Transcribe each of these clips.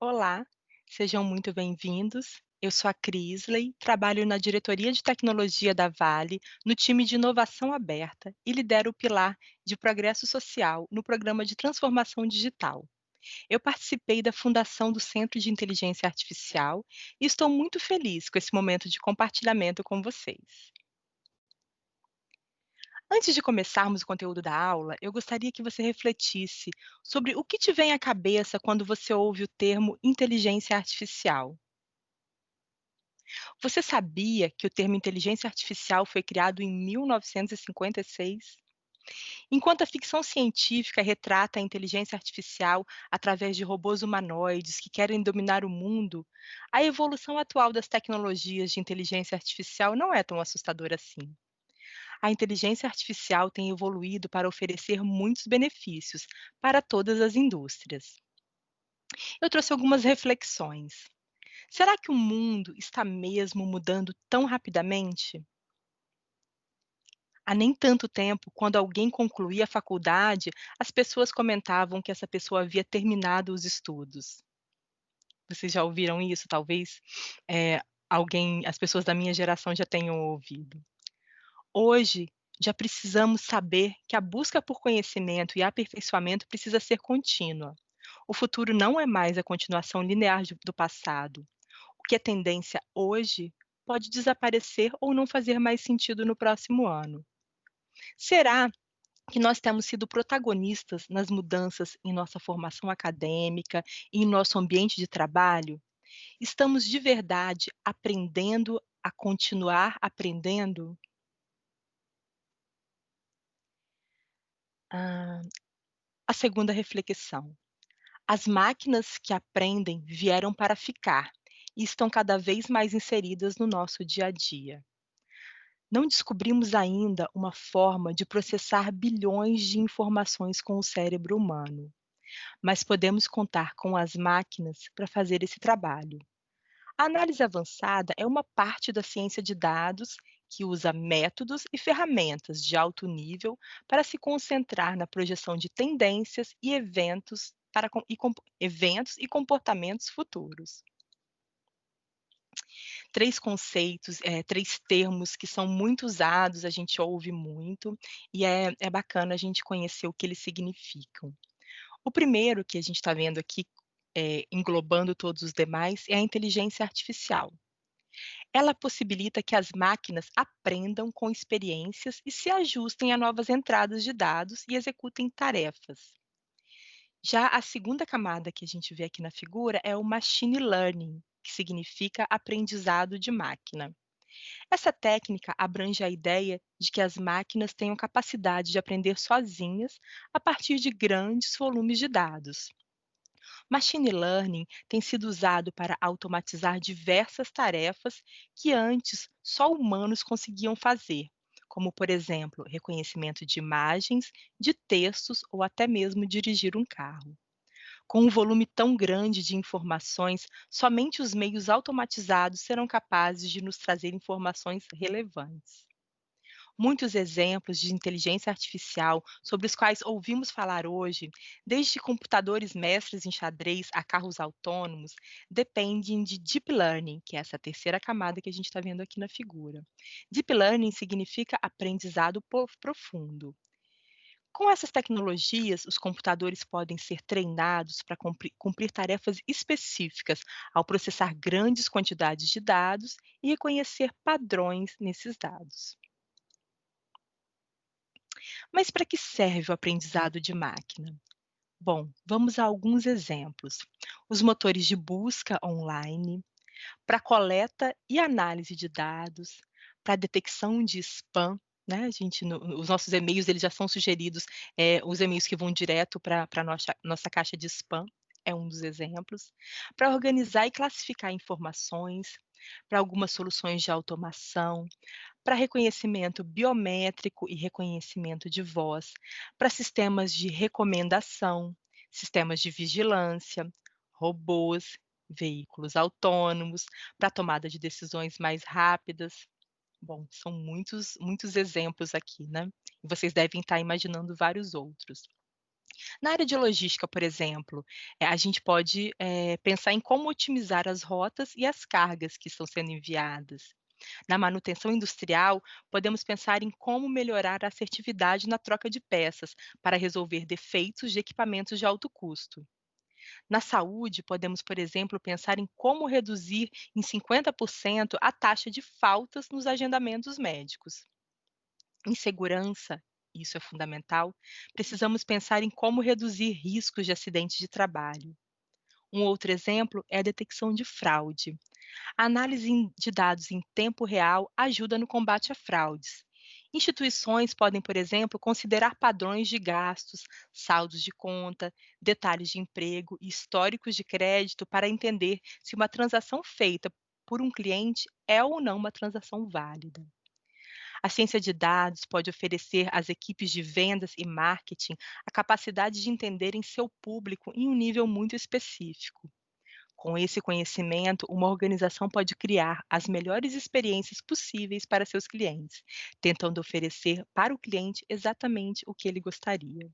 Olá, sejam muito bem-vindos. Eu sou a Crisley, trabalho na diretoria de tecnologia da Vale, no time de inovação aberta e lidero o pilar de progresso social no programa de transformação digital. Eu participei da fundação do Centro de Inteligência Artificial e estou muito feliz com esse momento de compartilhamento com vocês. Antes de começarmos o conteúdo da aula, eu gostaria que você refletisse sobre o que te vem à cabeça quando você ouve o termo inteligência artificial. Você sabia que o termo inteligência artificial foi criado em 1956? Enquanto a ficção científica retrata a inteligência artificial através de robôs humanoides que querem dominar o mundo, a evolução atual das tecnologias de inteligência artificial não é tão assustadora assim. A inteligência artificial tem evoluído para oferecer muitos benefícios para todas as indústrias. Eu trouxe algumas reflexões. Será que o mundo está mesmo mudando tão rapidamente? Há nem tanto tempo, quando alguém concluía a faculdade, as pessoas comentavam que essa pessoa havia terminado os estudos. Vocês já ouviram isso? Talvez, as pessoas da minha geração já tenham ouvido. Hoje, já precisamos saber que a busca por conhecimento e aperfeiçoamento precisa ser contínua. O futuro não é mais a continuação linear do passado. O que é tendência hoje pode desaparecer ou não fazer mais sentido no próximo ano. Será que nós temos sido protagonistas nas mudanças em nossa formação acadêmica e em nosso ambiente de trabalho? Estamos de verdade aprendendo a continuar aprendendo? Ah, a segunda reflexão. As máquinas que aprendem vieram para ficar e estão cada vez mais inseridas no nosso dia a dia. Não descobrimos ainda uma forma de processar bilhões de informações com o cérebro humano, mas podemos contar com as máquinas para fazer esse trabalho. A análise avançada é uma parte da ciência de dados que usa métodos e ferramentas de alto nível para se concentrar na projeção de tendências e eventos, eventos e comportamentos futuros. Três conceitos, 3 termos que são muito usados, a gente ouve muito, e é bacana a gente conhecer o que eles significam. O primeiro que a gente está vendo aqui, englobando todos os demais, é a inteligência artificial. Ela possibilita que as máquinas aprendam com experiências e se ajustem a novas entradas de dados e executem tarefas. Já a segunda camada que a gente vê aqui na figura é o machine learning, que significa aprendizado de máquina. Essa técnica abrange a ideia de que as máquinas tenham capacidade de aprender sozinhas a partir de grandes volumes de dados. Machine learning tem sido usado para automatizar diversas tarefas que antes só humanos conseguiam fazer, como, por exemplo, reconhecimento de imagens, de textos ou até mesmo dirigir um carro. Com um volume tão grande de informações, somente os meios automatizados serão capazes de nos trazer informações relevantes. Muitos exemplos de inteligência artificial sobre os quais ouvimos falar hoje, desde computadores mestres em xadrez a carros autônomos, dependem de deep learning, que é essa terceira camada que a gente está vendo aqui na figura. Deep learning significa aprendizado profundo. Com essas tecnologias, os computadores podem ser treinados para cumprir tarefas específicas ao processar grandes quantidades de dados e reconhecer padrões nesses dados. Mas para que serve o aprendizado de máquina? Bom, vamos a alguns exemplos. Os motores de busca online, para coleta e análise de dados, para detecção de spam, né, a gente os nossos e-mails eles já são sugeridos, os e-mails que vão direto para nossa caixa de spam, é um dos exemplos. Para organizar e classificar informações, para algumas soluções de automação, para reconhecimento biométrico e reconhecimento de voz, para sistemas de recomendação, sistemas de vigilância, robôs, veículos autônomos, para tomada de decisões mais rápidas. Bom, são muitos exemplos aqui, né. E vocês devem estar imaginando vários outros. Na área de logística, por exemplo, a gente pode, pensar em como otimizar as rotas e as cargas que estão sendo enviadas. Na manutenção industrial, podemos pensar em como melhorar a assertividade na troca de peças para resolver defeitos de equipamentos de alto custo. Na saúde, podemos, por exemplo, pensar em como reduzir em 50% a taxa de faltas nos agendamentos médicos. Em segurança, isso é fundamental, precisamos pensar em como reduzir riscos de acidentes de trabalho. Um outro exemplo é a detecção de fraude. A análise de dados em tempo real ajuda no combate a fraudes. Instituições podem, por exemplo, considerar padrões de gastos, saldos de conta, detalhes de emprego e históricos de crédito para entender se uma transação feita por um cliente é ou não uma transação válida. A ciência de dados pode oferecer às equipes de vendas e marketing a capacidade de entenderem seu público em um nível muito específico. Com esse conhecimento, uma organização pode criar as melhores experiências possíveis para seus clientes, tentando oferecer para o cliente exatamente o que ele gostaria.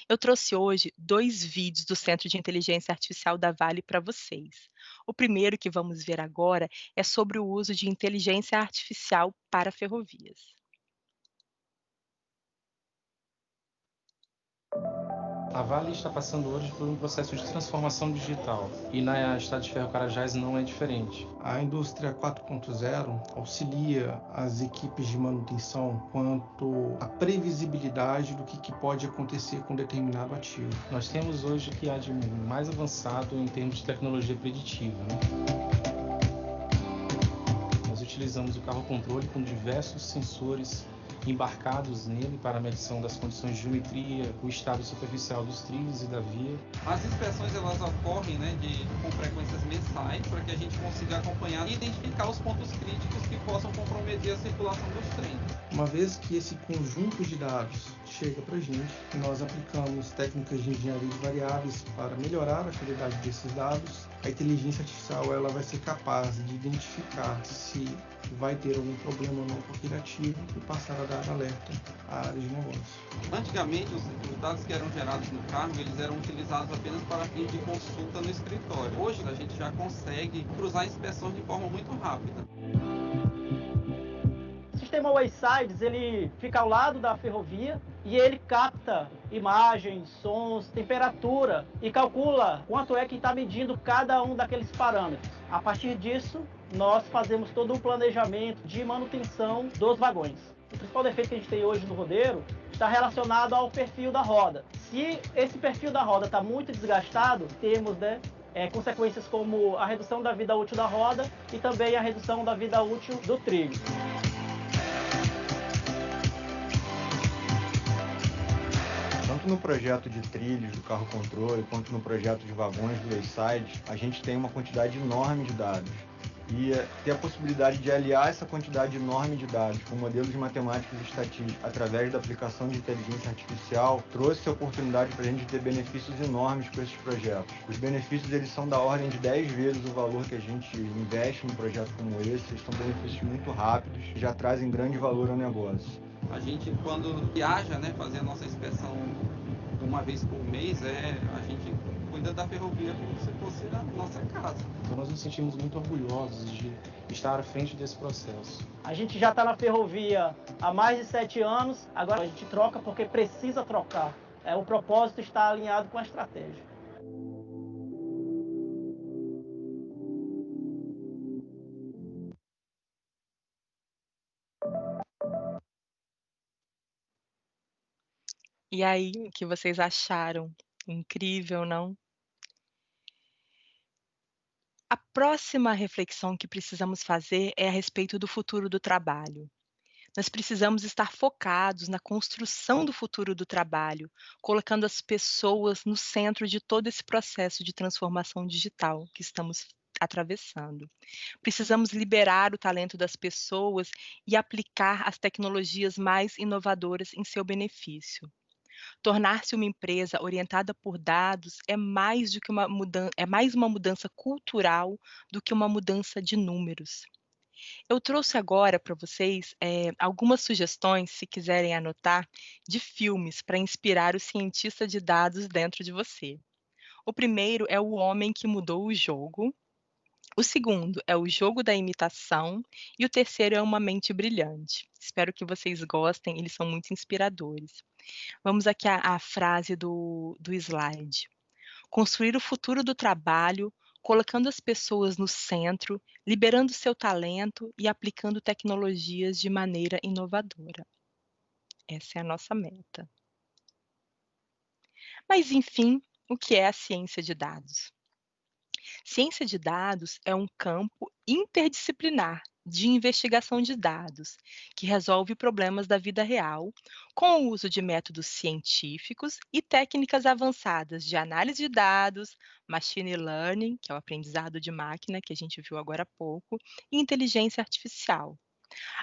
Eu trouxe hoje 2 vídeos do Centro de Inteligência Artificial da Vale para vocês. O primeiro que vamos ver agora é sobre o uso de inteligência artificial para ferrovias. A Vale está passando hoje por um processo de transformação digital e na Estrada de Ferro Carajás não é diferente. A indústria 4.0 auxilia as equipes de manutenção quanto à previsibilidade do que pode acontecer com determinado ativo. Nós temos hoje o que há de mais avançado em termos de tecnologia preditiva, né? Nós utilizamos o carro-controle com diversos sensores embarcados nele para a medição das condições de geometria, o estado superficial dos trilhos e da via. As inspeções elas ocorrem, com frequências mensais para que a gente consiga acompanhar e identificar os pontos críticos que possam comprometer a circulação dos trens. Uma vez que esse conjunto de dados chega para a gente, nós aplicamos técnicas de engenharia de variáveis para melhorar a qualidade desses dados. A inteligência artificial ela vai ser capaz de identificar se vai ter algum problema ou não com aquele ativo e passar a dar alerta à área de negócio. Antigamente, os dados que eram gerados no cargo, eles eram utilizados apenas para fins de consulta no escritório. Hoje, a gente já consegue cruzar inspeções de forma muito rápida. O sistema Waysides, ele fica ao lado da ferrovia e ele capta imagens, sons, temperatura e calcula quanto é que está medindo cada um daqueles parâmetros. A partir disso, nós fazemos todo um planejamento de manutenção dos vagões. O principal defeito que a gente tem hoje no rodeiro está relacionado ao perfil da roda. Se esse perfil da roda está muito desgastado, temos consequências como a redução da vida útil da roda e também a redução da vida útil do trilho. Tanto no projeto de trilhos do carro-controle, quanto no projeto de vagões do Wayside, a gente tem uma quantidade enorme de dados. E ter a possibilidade de aliar essa quantidade enorme de dados com modelos matemáticos e estatísticos através da aplicação de inteligência artificial trouxe a oportunidade para a gente ter benefícios enormes com esses projetos. Os benefícios eles são da ordem de 10 vezes o valor que a gente investe num projeto como esse. Eles são benefícios muito rápidos e já trazem grande valor ao negócio. A gente, quando viaja, fazer a nossa inspeção uma vez por mês, a gente cuida da ferrovia como se fosse a nossa casa. Então nós nos sentimos muito orgulhosos de estar à frente desse processo. A gente já está na ferrovia há mais de 7 anos, agora a gente troca porque precisa trocar. O propósito está alinhado com a estratégia. E aí, o que vocês acharam? Incrível, não? A próxima reflexão que precisamos fazer é a respeito do futuro do trabalho. Nós precisamos estar focados na construção do futuro do trabalho, colocando as pessoas no centro de todo esse processo de transformação digital que estamos atravessando. Precisamos liberar o talento das pessoas e aplicar as tecnologias mais inovadoras em seu benefício. Tornar-se uma empresa orientada por dados é mais do que uma mudança cultural do que uma mudança de números. Eu trouxe agora para vocês, algumas sugestões, se quiserem anotar, de filmes para inspirar o cientista de dados dentro de você. O primeiro é O Homem que Mudou o Jogo, o segundo é O Jogo da Imitação e o terceiro é Uma Mente Brilhante. Espero que vocês gostem, eles são muito inspiradores. Vamos aqui à frase do slide. Construir o futuro do trabalho, colocando as pessoas no centro, liberando seu talento e aplicando tecnologias de maneira inovadora. Essa é a nossa meta. Mas, enfim, o que é a ciência de dados? Ciência de dados é um campo interdisciplinar de investigação de dados, que resolve problemas da vida real, com o uso de métodos científicos e técnicas avançadas de análise de dados, machine learning, que é o aprendizado de máquina, que a gente viu agora há pouco, e inteligência artificial.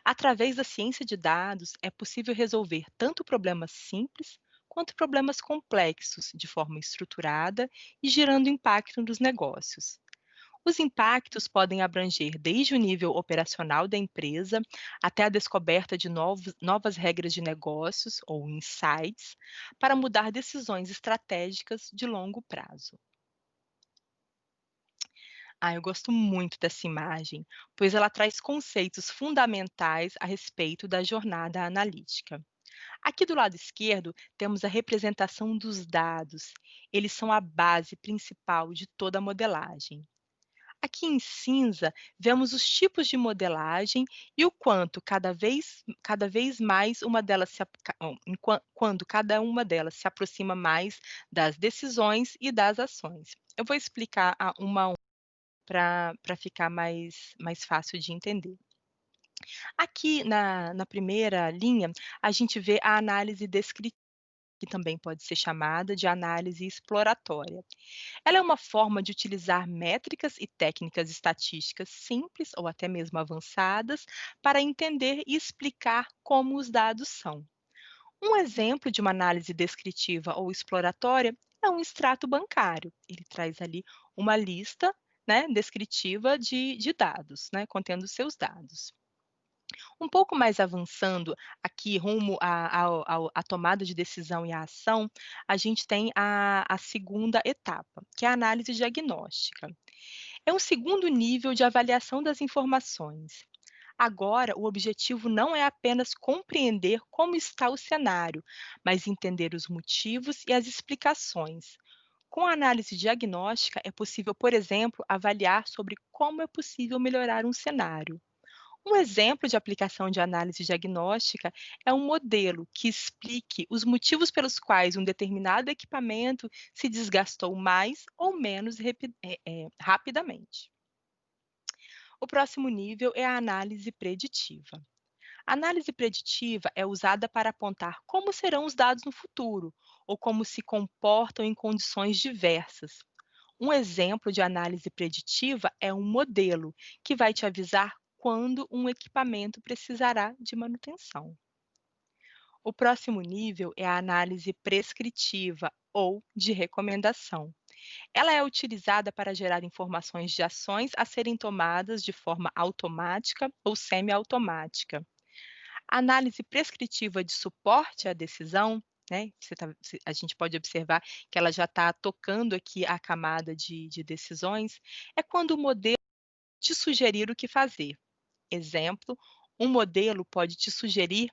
Através da ciência de dados, é possível resolver tanto problemas simples quanto problemas complexos, de forma estruturada e gerando impacto nos negócios. Os impactos podem abranger desde o nível operacional da empresa até a descoberta de novas regras de negócios ou insights para mudar decisões estratégicas de longo prazo. Eu gosto muito dessa imagem, pois ela traz conceitos fundamentais a respeito da jornada analítica. Aqui do lado esquerdo, temos a representação dos dados. Eles são a base principal de toda a modelagem. Aqui em cinza, vemos os tipos de modelagem e o quanto cada vez mais uma delas quando cada uma delas se aproxima mais das decisões e das ações. Eu vou explicar uma a uma para ficar mais fácil de entender. Aqui na primeira linha, a gente vê a análise descritiva, que também pode ser chamada de análise exploratória. Ela é uma forma de utilizar métricas e técnicas estatísticas simples ou até mesmo avançadas para entender e explicar como os dados são. Um exemplo de uma análise descritiva ou exploratória é um extrato bancário. Ele traz ali uma lista, né, descritiva de dados, né, contendo seus dados. Um pouco mais avançando aqui rumo à tomada de decisão e à ação, a gente tem a segunda etapa, que é a análise diagnóstica. É um segundo nível de avaliação das informações. Agora, o objetivo não é apenas compreender como está o cenário, mas entender os motivos e as explicações. Com a análise diagnóstica, é possível, por exemplo, avaliar sobre como é possível melhorar um cenário. Um exemplo de aplicação de análise diagnóstica é um modelo que explique os motivos pelos quais um determinado equipamento se desgastou mais ou menos rapidamente. O próximo nível é a análise preditiva. A análise preditiva é usada para apontar como serão os dados no futuro ou como se comportam em condições diversas. Um exemplo de análise preditiva é um modelo que vai te avisar quando um equipamento precisará de manutenção. O próximo nível é a análise prescritiva ou de recomendação. Ela é utilizada para gerar informações de ações a serem tomadas de forma automática ou semiautomática. A análise prescritiva de suporte à decisão, né, a gente pode observar que ela já está tocando aqui a camada de decisões, é quando o modelo te sugerir o que fazer. Exemplo, um modelo pode te sugerir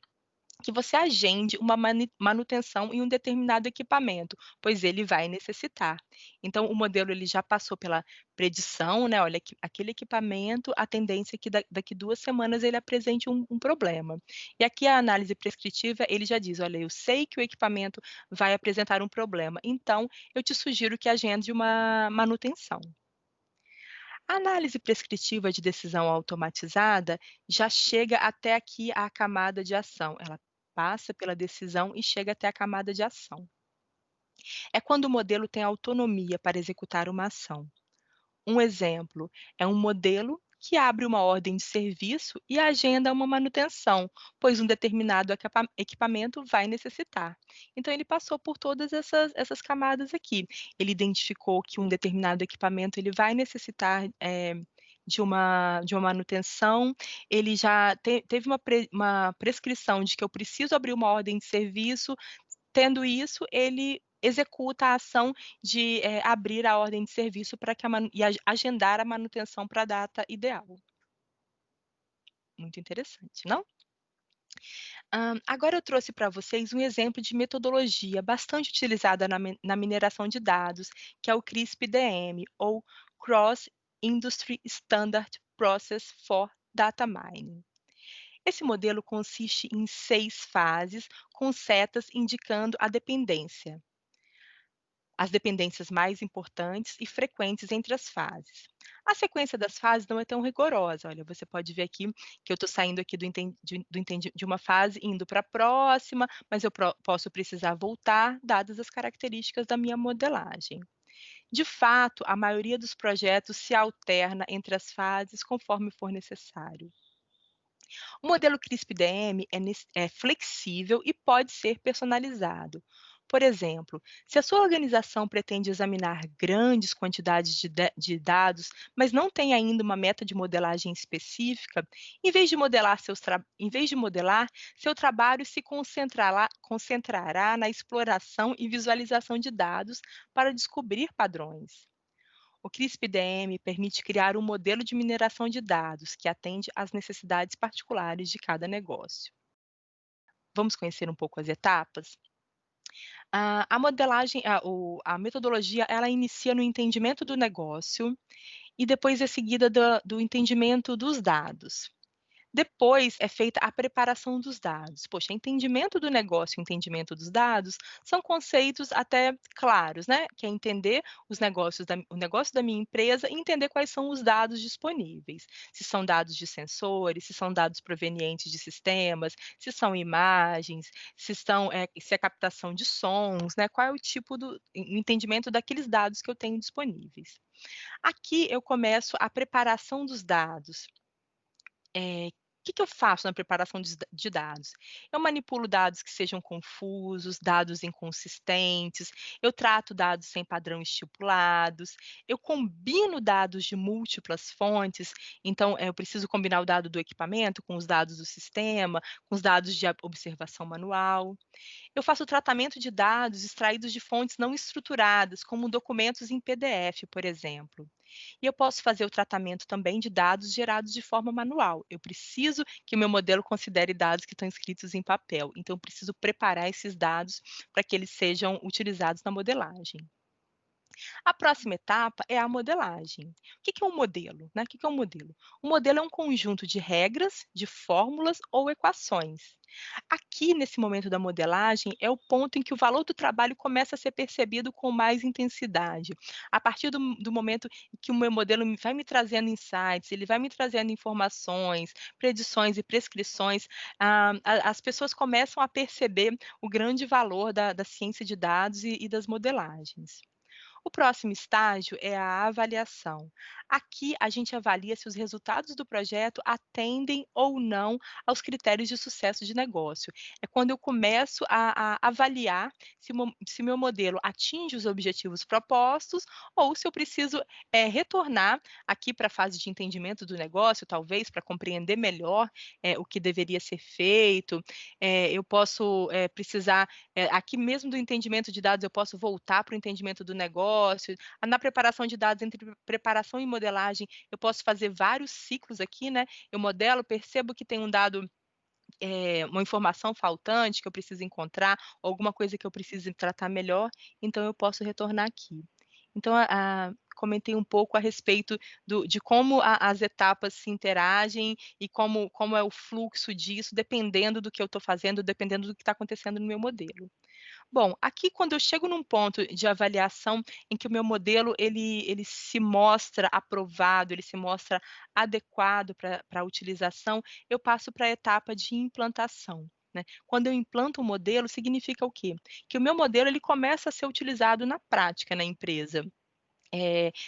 que você agende uma manutenção em um determinado equipamento, pois ele vai necessitar. Então, o modelo ele já passou pela predição, né? Olha, aquele equipamento, a tendência é que daqui 2 semanas ele apresente um problema. E aqui a análise prescritiva, ele já diz, olha, eu sei que o equipamento vai apresentar um problema, então eu te sugiro que agende uma manutenção. A análise prescritiva de decisão automatizada já chega até aqui a camada de ação. Ela passa pela decisão e chega até a camada de ação. É quando o modelo tem autonomia para executar uma ação. Um exemplo é um modelo que abre uma ordem de serviço e agenda uma manutenção, pois um determinado equipamento vai necessitar. Então, ele passou por todas essas camadas aqui. Ele identificou que um determinado equipamento ele vai necessitar de uma manutenção, ele já teve uma prescrição de que eu preciso abrir uma ordem de serviço. Tendo isso, ele executa a ação de, abrir a ordem de serviço para que a manu e agendar a manutenção para a data ideal. Muito interessante, não? Agora eu trouxe para vocês um exemplo de metodologia bastante utilizada na mineração de dados, que é o CRISP-DM, ou Cross Industry Standard Process for Data Mining. Esse modelo consiste em 6 fases, com setas indicando a dependência, as dependências mais importantes e frequentes entre as fases. A sequência das fases não é tão rigorosa. Olha, você pode ver aqui que eu estou saindo aqui de uma fase indo para a próxima, mas eu posso precisar voltar, dadas as características da minha modelagem. De fato, a maioria dos projetos se alterna entre as fases conforme for necessário. O modelo CRISP-DM é flexível e pode ser personalizado. Por exemplo, se a sua organização pretende examinar grandes quantidades de dados, mas não tem ainda uma meta de modelagem específica, em vez de modelar, seu trabalho se concentrará na exploração e visualização de dados para descobrir padrões. O CRISP-DM permite criar um modelo de mineração de dados que atende às necessidades particulares de cada negócio. Vamos conhecer um pouco as etapas? A modelagem, a metodologia, ela inicia no entendimento do negócio e depois é seguida do entendimento dos dados. Depois é feita a preparação dos dados. Poxa, entendimento do negócio e entendimento dos dados são conceitos até claros, né? Que é entender o negócio da minha empresa e entender quais são os dados disponíveis. Se são dados de sensores, se são dados provenientes de sistemas, se são imagens, se é captação de sons, né? Qual é o tipo do entendimento daqueles dados que eu tenho disponíveis. Aqui eu começo a preparação dos dados. O que eu faço na preparação de dados? Eu manipulo dados que sejam confusos, dados inconsistentes, eu trato dados sem padrão estipulados, eu combino dados de múltiplas fontes, então eu preciso combinar o dado do equipamento com os dados do sistema, com os dados de observação manual. Eu faço o tratamento de dados extraídos de fontes não estruturadas, como documentos em PDF, por exemplo. E eu posso fazer o tratamento também de dados gerados de forma manual. Eu preciso que o meu modelo considere dados que estão escritos em papel. Então, eu preciso preparar esses dados para que eles sejam utilizados na modelagem. A próxima etapa é a modelagem. O que é um modelo, né? O que é um modelo? O modelo é um conjunto de regras, de fórmulas ou equações. Aqui, nesse momento da modelagem, é o ponto em que o valor do trabalho começa a ser percebido com mais intensidade. A partir do momento em que o meu modelo vai me trazendo insights, ele vai me trazendo informações, predições e prescrições, as pessoas começam a perceber o grande valor da ciência de dados e das modelagens. O próximo estágio é a avaliação. Aqui a gente avalia se os resultados do projeto atendem ou não aos critérios de sucesso de negócio. É quando eu começo a avaliar se meu modelo atinge os objetivos propostos ou se eu preciso retornar aqui para a fase de entendimento do negócio, talvez para compreender melhor o que deveria ser feito. Eu posso precisar, aqui mesmo do entendimento de dados, eu posso voltar para o entendimento do negócio. Na preparação de dados, entre preparação e modelagem, eu posso fazer vários ciclos aqui, né? Eu modelo, percebo que tem um dado, uma informação faltante que eu preciso encontrar, alguma coisa que eu preciso tratar melhor, então eu posso retornar aqui. Então, comentei um pouco a respeito de como as etapas se interagem e como é o fluxo disso, dependendo do que eu estou fazendo, dependendo do que está acontecendo no meu modelo. Bom, aqui quando eu chego num ponto de avaliação em que o meu modelo ele se mostra aprovado, ele se mostra adequado para a utilização, eu passo para a etapa de implantação, né. Quando eu implanto um modelo, significa o quê? Que o meu modelo ele começa a ser utilizado na prática na empresa.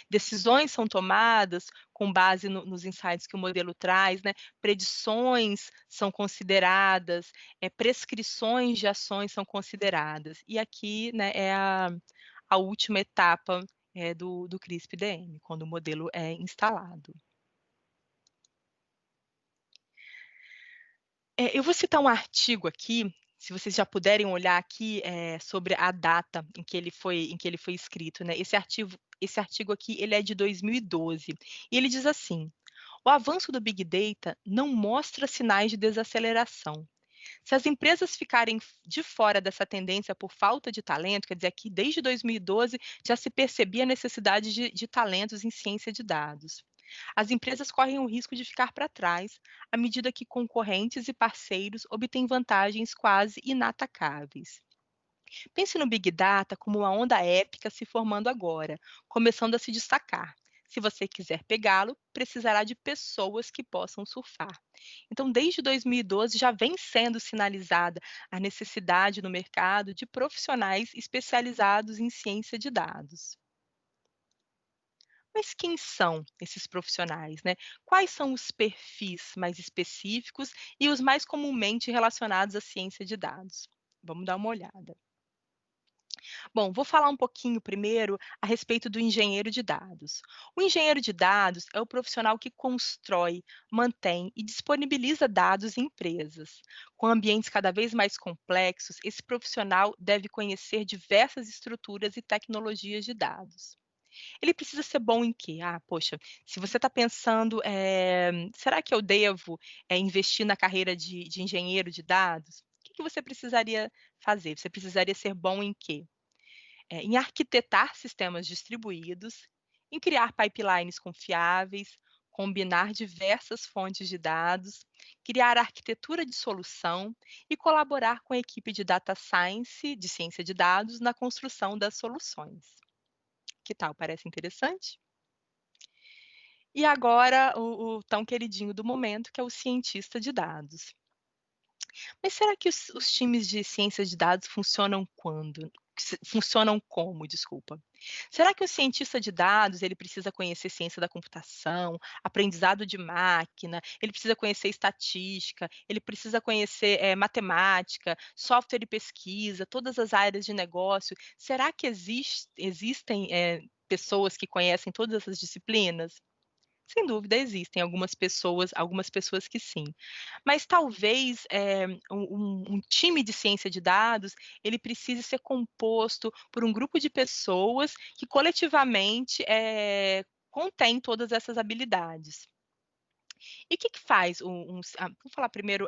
Decisões são tomadas com base nos insights que o modelo traz, né, predições são consideradas, prescrições de ações são consideradas. E aqui, né, é a última etapa, do CRISP-DM, quando o modelo é instalado. Eu vou citar um artigo aqui, se vocês já puderem olhar aqui, sobre a data em que ele foi escrito, né. Esse artigo aqui, ele é de 2012, e ele diz assim: "O avanço do Big Data não mostra sinais de desaceleração. Se as empresas ficarem de fora dessa tendência por falta de talento", quer dizer, aqui desde 2012 já se percebia a necessidade de talentos em ciência de dados. As empresas correm o risco de ficar para trás à medida que concorrentes e parceiros obtêm vantagens quase inatacáveis. Pense no Big Data como uma onda épica se formando agora, começando a se destacar. Se você quiser pegá-lo, precisará de pessoas que possam surfar. Então, desde 2012 já vem sendo sinalizada a necessidade no mercado de profissionais especializados em ciência de dados. Mas quem são esses profissionais, né? Quais são os perfis mais específicos e os mais comumente relacionados à ciência de dados? Vamos dar uma olhada. Bom, vou falar um pouquinho primeiro a respeito do engenheiro de dados. O engenheiro de dados é o profissional que constrói, mantém e disponibiliza dados em empresas. Com ambientes cada vez mais complexos, esse profissional deve conhecer diversas estruturas e tecnologias de dados. Ele precisa ser bom em quê? Ah, poxa, se você está pensando, será que eu devo, investir na carreira de engenheiro de dados? O que que você precisaria fazer? Você precisaria ser bom em quê? Em arquitetar sistemas distribuídos, em criar pipelines confiáveis, combinar diversas fontes de dados, criar arquitetura de solução e colaborar com a equipe de data science, de ciência de dados, na construção das soluções. Que tal? Parece interessante? E agora o tão queridinho do momento, que é o cientista de dados. Mas será que os times de ciência de dados funcionam quando? Funcionam como, desculpa? Será que o cientista de dados, ele precisa conhecer ciência da computação, aprendizado de máquina, ele precisa conhecer estatística, ele precisa conhecer, matemática, software e pesquisa, todas as áreas de negócio? Será que existem, pessoas que conhecem todas essas disciplinas? Sem dúvida existem algumas pessoas que sim. Mas talvez, um time de ciência de dados, ele precise ser composto por um grupo de pessoas que coletivamente, contém todas essas habilidades. E o que que faz vamos falar primeiro,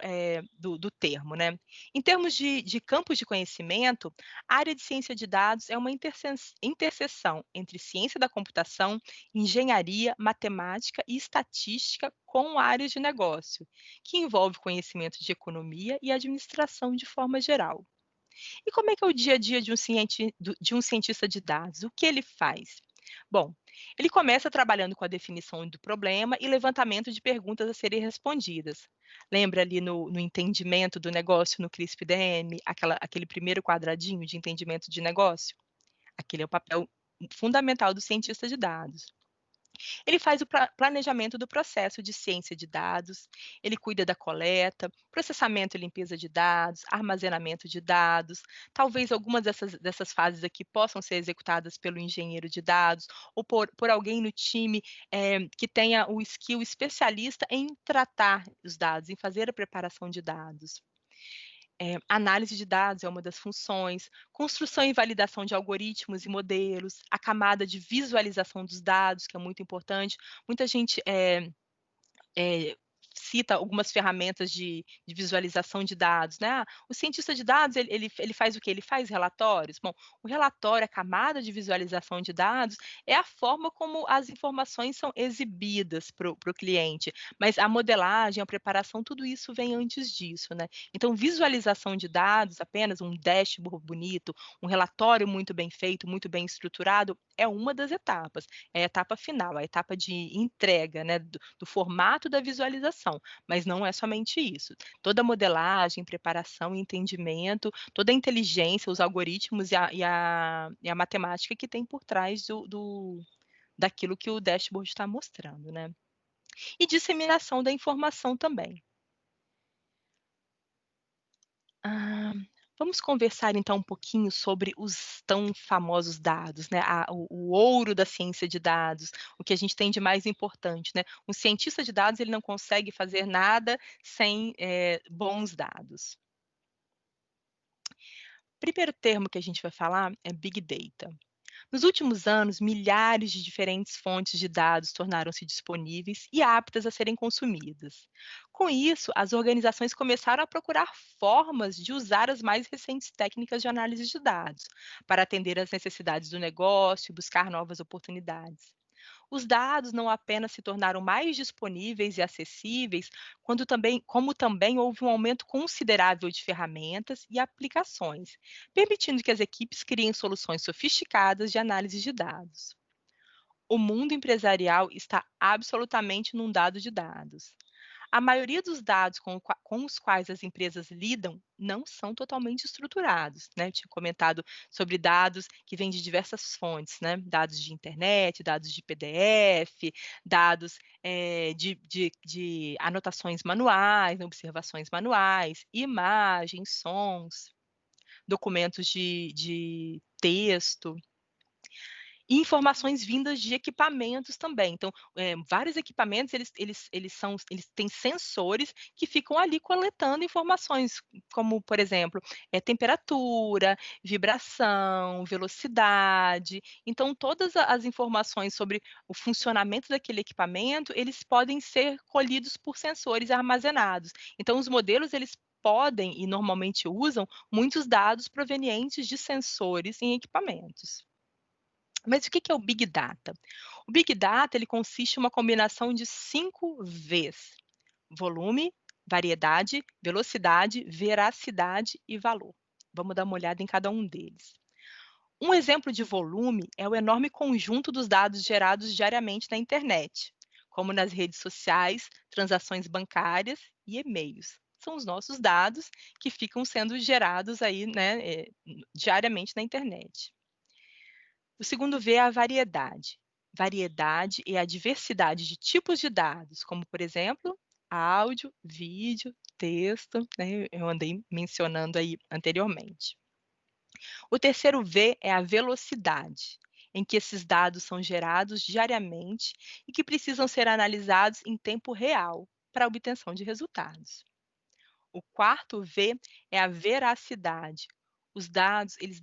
do termo, né. Em termos de campos de conhecimento, a área de ciência de dados é uma interseção entre ciência da computação, engenharia, matemática e estatística com áreas de negócio, que envolve conhecimento de economia e administração de forma geral. E como é que é o dia a dia de um cientista de dados? O que ele faz? Bom, ele começa trabalhando com a definição do problema e levantamento de perguntas a serem respondidas. Lembra ali no entendimento do negócio no CRISP-DM, aquele primeiro quadradinho de entendimento de negócio? Aquele é o papel fundamental do cientista de dados. Ele faz o planejamento do processo de ciência de dados, ele cuida da coleta, processamento e limpeza de dados, armazenamento de dados. Talvez algumas dessas fases aqui possam ser executadas pelo engenheiro de dados ou por alguém no time, que tenha o skill especialista em tratar os dados, em fazer a preparação de dados. Análise de dados é uma das funções, construção e validação de algoritmos e modelos, a camada de visualização dos dados, que é muito importante. Muita gente, eh, cita algumas ferramentas de visualização de dados, né. O cientista de dados ele faz o quê? Ele faz relatórios? Bom, o relatório, a camada de visualização de dados, é a forma como as informações são exibidas para o cliente, mas a modelagem, a preparação, tudo isso vem antes disso, né. Então visualização de dados, apenas um dashboard bonito, um relatório muito bem feito, muito bem estruturado, é uma das etapas, é a etapa final, a etapa de entrega, né, do formato da visualização, mas não é somente isso. Toda a modelagem, preparação e entendimento, toda a inteligência, os algoritmos e a matemática que tem por trás daquilo que o dashboard está mostrando, né. E disseminação da informação também. Ah, Vamos conversar então um pouquinho sobre os tão famosos dados, né, o ouro da ciência de dados, o que a gente tem de mais importante, né. Um cientista de dados, ele não consegue fazer nada sem, bons dados. Primeiro termo que a gente vai falar é Big Data. Nos últimos anos, milhares de diferentes fontes de dados tornaram-se disponíveis e aptas a serem consumidas. Com isso, as organizações começaram a procurar formas de usar as mais recentes técnicas de análise de dados para atender às necessidades do negócio e buscar novas oportunidades. Os dados não apenas se tornaram mais disponíveis e acessíveis, como também houve um aumento considerável de ferramentas e aplicações, permitindo que as equipes criem soluções sofisticadas de análise de dados. O mundo empresarial está absolutamente inundado de dados. A maioria dos dados com os quais as empresas lidam não são totalmente estruturados, né? Eu tinha comentado sobre dados que vêm de diversas fontes, né? Dados de internet, dados de PDF, dados de anotações manuais, né, observações manuais, imagens, sons, documentos de texto. E informações vindas de equipamentos também. Então, vários equipamentos, eles têm sensores que ficam ali coletando informações, como, por exemplo, temperatura, vibração, velocidade. Então, todas as informações sobre o funcionamento daquele equipamento, eles podem ser colhidos por sensores armazenados. Então, os modelos, eles podem e normalmente usam muitos dados provenientes de sensores em equipamentos. Mas o que que é o Big Data? O Big Data, ele consiste em uma combinação de 5 Vs: volume, variedade, velocidade, veracidade e valor. Vamos dar uma olhada em cada um deles. Um exemplo de volume é o enorme conjunto dos dados gerados diariamente na internet, como nas redes sociais, transações bancárias e e-mails. São os nossos dados que ficam sendo gerados aí, né, diariamente na internet. O segundo V é a variedade. Variedade é a diversidade de tipos de dados, como, por exemplo, áudio, vídeo, texto, né, eu andei mencionando aí anteriormente. O terceiro V é a velocidade, em que esses dados são gerados diariamente e que precisam ser analisados em tempo real para a obtenção de resultados. O quarto V é a veracidade. Os dados, eles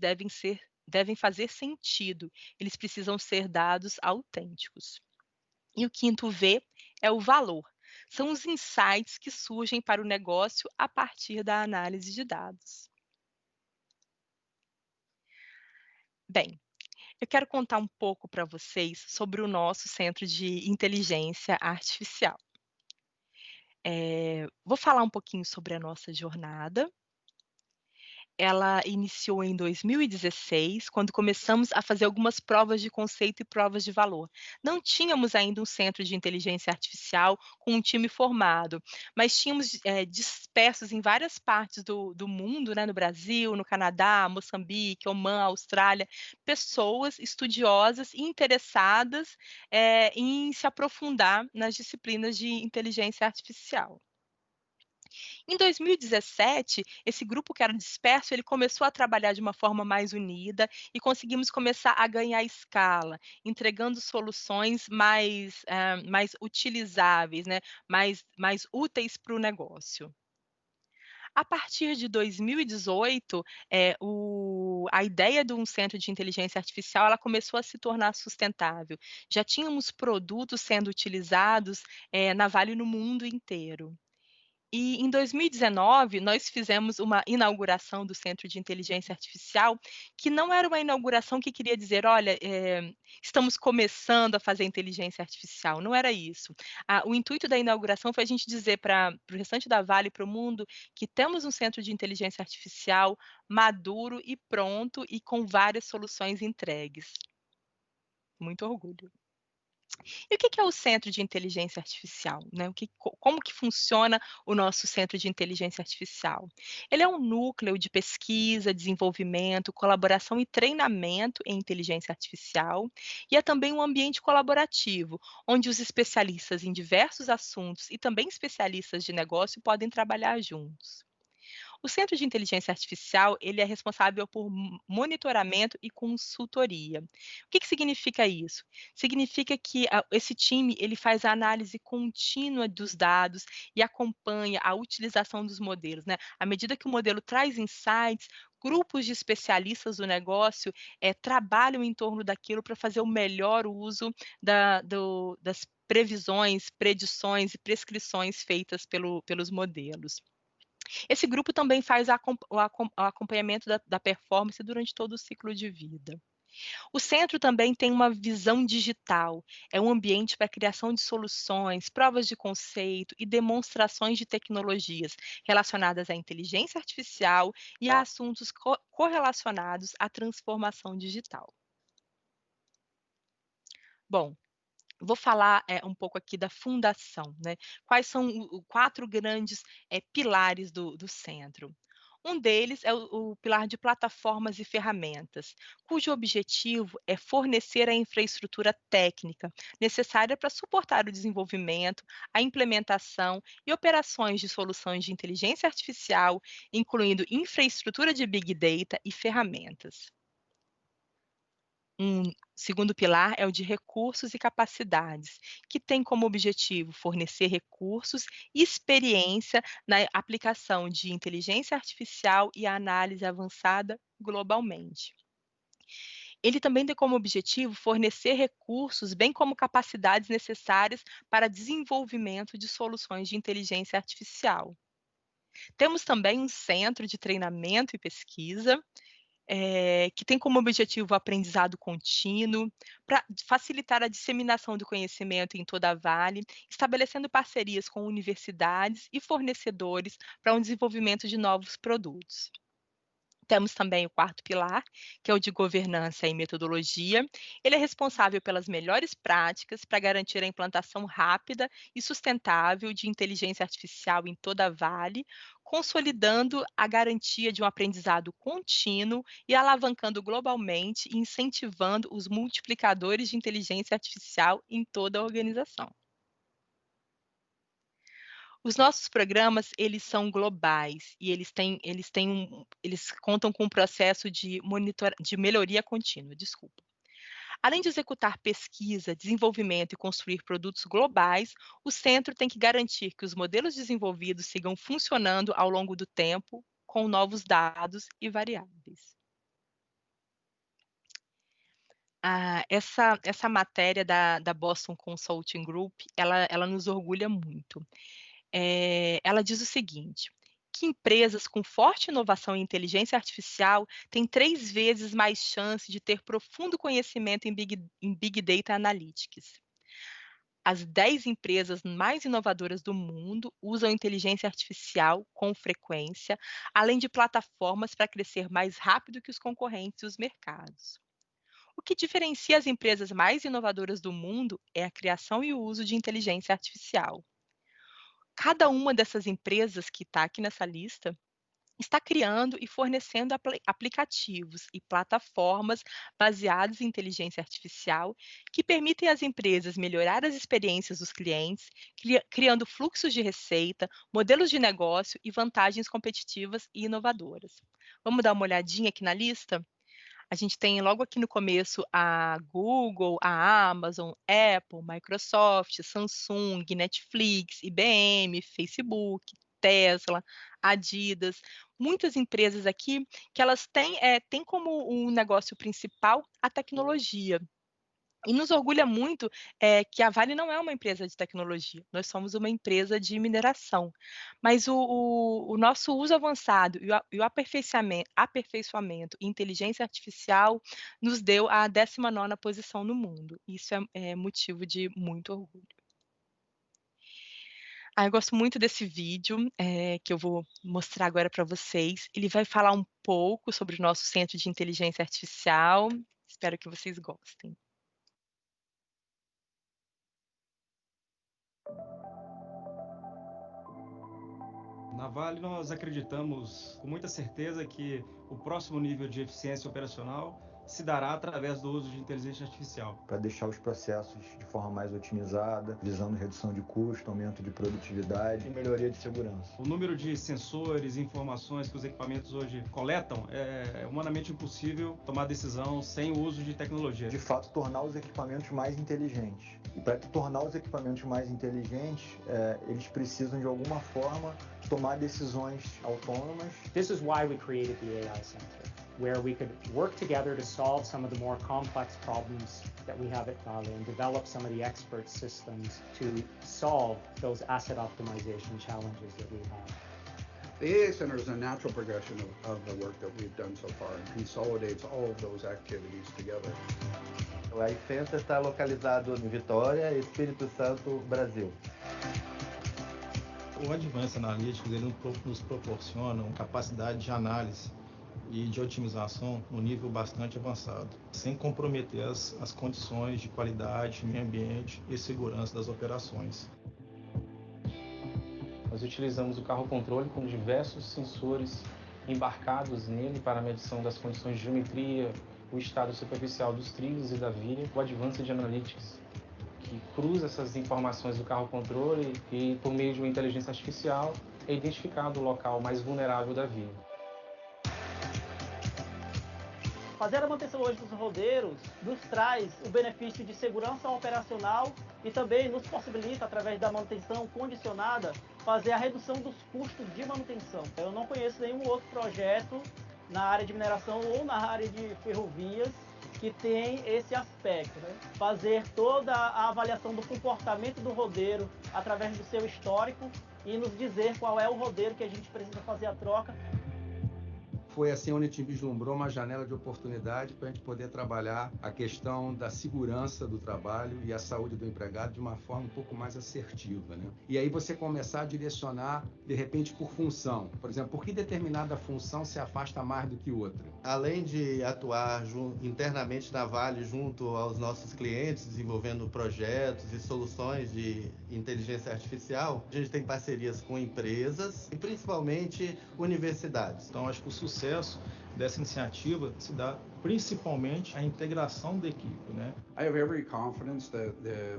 devem fazer sentido, eles precisam ser dados autênticos. E o quinto V é o valor. São os insights que surgem para o negócio a partir da análise de dados. Bem, eu quero contar um pouco para vocês sobre o nosso Centro de Inteligência Artificial. Vou falar um pouquinho sobre a nossa jornada. Ela iniciou em 2016, quando começamos a fazer algumas provas de conceito e provas de valor. Não tínhamos ainda um centro de inteligência artificial com um time formado, mas tínhamos dispersos em várias partes do mundo, né, no Brasil, no Canadá, Moçambique, Omã, Austrália, pessoas estudiosas e interessadas em se aprofundar nas disciplinas de inteligência artificial. Em 2017, esse grupo que era disperso, ele começou a trabalhar de uma forma mais unida e conseguimos começar a ganhar escala, entregando soluções mais utilizáveis, né, mais úteis para o negócio. A partir de 2018, a ideia de um centro de inteligência artificial, ela começou a se tornar sustentável. Já tínhamos produtos sendo utilizados, na Vale no mundo inteiro. E em 2019, nós fizemos uma inauguração do Centro de Inteligência Artificial, que não era uma inauguração que queria dizer: "Olha, estamos começando a fazer inteligência artificial", não era isso. O intuito da inauguração foi a gente dizer para o restante da Vale, para o mundo, que temos um centro de inteligência artificial maduro e pronto e com várias soluções entregues. Muito orgulho. E o que que é o Centro de Inteligência Artificial, né? Como que funciona o nosso Centro de Inteligência Artificial? Ele é um núcleo de pesquisa, desenvolvimento, colaboração e treinamento em inteligência artificial, e é também um ambiente colaborativo, onde os especialistas em diversos assuntos e também especialistas de negócio podem trabalhar juntos. O Centro de Inteligência Artificial, ele é responsável por monitoramento e consultoria. O que que significa isso? Significa que esse time, ele faz a análise contínua dos dados e acompanha a utilização dos modelos, né. À medida que o modelo traz insights, grupos de especialistas do negócio, trabalham em torno daquilo para fazer o melhor uso das previsões, predições e prescrições feitas pelos modelos. Esse grupo também faz o acompanhamento da performance durante todo o ciclo de vida. O centro também tem uma visão digital, é um ambiente para a criação de soluções, provas de conceito e demonstrações de tecnologias relacionadas à inteligência artificial e a assuntos correlacionados à transformação digital. Bom, vou falar, um pouco aqui da fundação, né. Quais são o 4 grandes, pilares do centro. Um deles é o pilar de plataformas e ferramentas, cujo objetivo é fornecer a infraestrutura técnica necessária para suportar o desenvolvimento, a implementação e operações de soluções de inteligência artificial, incluindo infraestrutura de big data e ferramentas. Um segundo pilar é o de recursos e capacidades, que tem como objetivo fornecer recursos e experiência na aplicação de inteligência artificial e análise avançada globalmente. Ele também tem como objetivo fornecer recursos, bem como capacidades necessárias para desenvolvimento de soluções de inteligência artificial. Temos também um centro de treinamento e pesquisa, que tem como objetivo o aprendizado contínuo, para facilitar a disseminação do conhecimento em toda a Vale, estabelecendo parcerias com universidades e fornecedores para o desenvolvimento de novos produtos. Temos também o quarto pilar, que é o de governança e metodologia. Ele é responsável pelas melhores práticas para garantir a implantação rápida e sustentável de inteligência artificial em toda a Vale, consolidando a garantia de um aprendizado contínuo e alavancando globalmente e incentivando os multiplicadores de inteligência artificial em toda a organização. Os nossos programas, eles são globais e eles contam com um processo de melhoria contínua, desculpa. Além de executar pesquisa, desenvolvimento e construir produtos globais, o centro tem que garantir que os modelos desenvolvidos sigam funcionando ao longo do tempo, com novos dados e variáveis. Essa matéria da Boston Consulting Group, ela nos orgulha muito. Ela diz o seguinte: que empresas com forte inovação em inteligência artificial têm 3 vezes mais chance de ter profundo conhecimento em Big Data Analytics. As 10 empresas mais inovadoras do mundo usam inteligência artificial com frequência, além de plataformas para crescer mais rápido que os concorrentes e os mercados. O que diferencia as empresas mais inovadoras do mundo é a criação e o uso de inteligência artificial. Cada uma dessas empresas que está aqui nessa lista está criando e fornecendo aplicativos e plataformas baseados em inteligência artificial que permitem às empresas melhorar as experiências dos clientes, criando fluxos de receita, modelos de negócio e vantagens competitivas e inovadoras. Vamos dar uma olhadinha aqui na lista? A gente tem logo aqui no começo a Google, a Amazon, Apple, Microsoft, Samsung, Netflix, IBM, Facebook, Tesla, Adidas, muitas empresas aqui que elas têm como um negócio principal a tecnologia. E nos orgulha muito, que a Vale não é uma empresa de tecnologia, nós somos uma empresa de mineração. Mas o nosso uso avançado e o aperfeiçoamento em inteligência artificial nos deu a 19ª posição no mundo. Isso é motivo de muito orgulho. Eu gosto muito desse vídeo, que eu vou mostrar agora para vocês. Ele vai falar um pouco sobre o nosso centro de inteligência artificial. Espero que vocês gostem. Na Vale, nós acreditamos com muita certeza que o próximo nível de eficiência operacional se dará através do uso de inteligência artificial. Para deixar os processos de forma mais otimizada, visando redução de custo, aumento de produtividade e melhoria de segurança. O número de sensores e informações que os equipamentos hoje coletam é humanamente impossível tomar decisão sem o uso de tecnologia. De fato, tornar os equipamentos mais inteligentes. E para tornar os equipamentos mais inteligentes, eles precisam de alguma forma tomar decisões autônomas. This is why we created the AI Center, where we could work together to solve some of the more complex problems that we have at Vale and develop some of the expert systems to solve those asset optimization challenges that we have. The AI Center is a natural progression of the work that we've done so far and consolidates all of those activities together. O AI Center está localizado em Vitória, Espírito Santo, Brasil. O Advanced Analytics ele nos proporciona uma capacidade de análise e de otimização no nível bastante avançado, sem comprometer as condições de qualidade, meio ambiente e segurança das operações. Nós utilizamos o carro-controle com diversos sensores embarcados nele para a medição das condições de geometria, o estado superficial dos trilhos e da via, o Advanced Analytics, que cruza essas informações do carro-controle e, por meio de uma inteligência artificial, é identificado o local mais vulnerável da via. Fazer a manutenção hoje dos rodeiros nos traz o benefício de segurança operacional e também nos possibilita, através da manutenção condicionada, fazer a redução dos custos de manutenção. Eu não conheço nenhum outro projeto na área de mineração ou na área de ferrovias que tem esse aspecto, né? Fazer toda a avaliação do comportamento do rodeiro através do seu histórico e nos dizer qual é o rodeiro que a gente precisa fazer a troca. Foi assim onde a gente vislumbrou uma janela de oportunidade para a gente poder trabalhar a questão da segurança do trabalho e a saúde do empregado de uma forma um pouco mais assertiva, né? E aí você começar a direcionar, de repente, por função. Por exemplo, por que determinada função se afasta mais do que outra? Além de atuar internamente na Vale junto aos nossos clientes, desenvolvendo projetos e soluções de inteligência artificial, a gente tem parcerias com empresas e principalmente universidades. Então, acho que o sucesso dessa iniciativa se dá principalmente à integração da equipe, né? I have every confidence that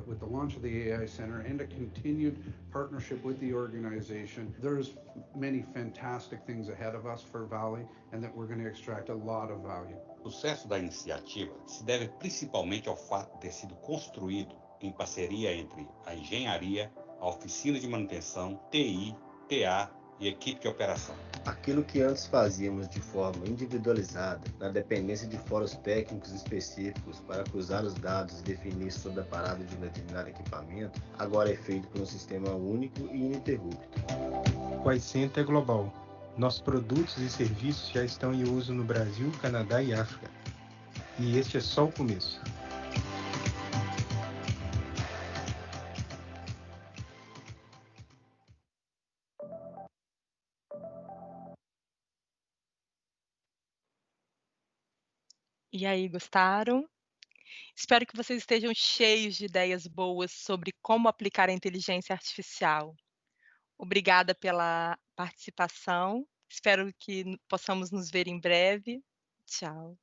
with the launch of the AI Center and a continued partnership with the organization, there's many fantastic things ahead of us for Vale and that we're going to extract a lot of value. O sucesso da iniciativa se deve principalmente ao fato de ter sido construído em parceria entre a engenharia, a oficina de manutenção, TI, TA e equipe de operação. Aquilo que antes fazíamos de forma individualizada, na dependência de fóruns técnicos específicos para cruzar os dados e definir sobre a parada de um determinado equipamento, agora é feito por um sistema único e ininterrupto. O AI Center é global. Nossos produtos e serviços já estão em uso no Brasil, Canadá e África. E este é só o começo. E aí, gostaram? Espero que vocês estejam cheios de ideias boas sobre como aplicar a inteligência artificial. Obrigada pela participação. Espero que possamos nos ver em breve. Tchau.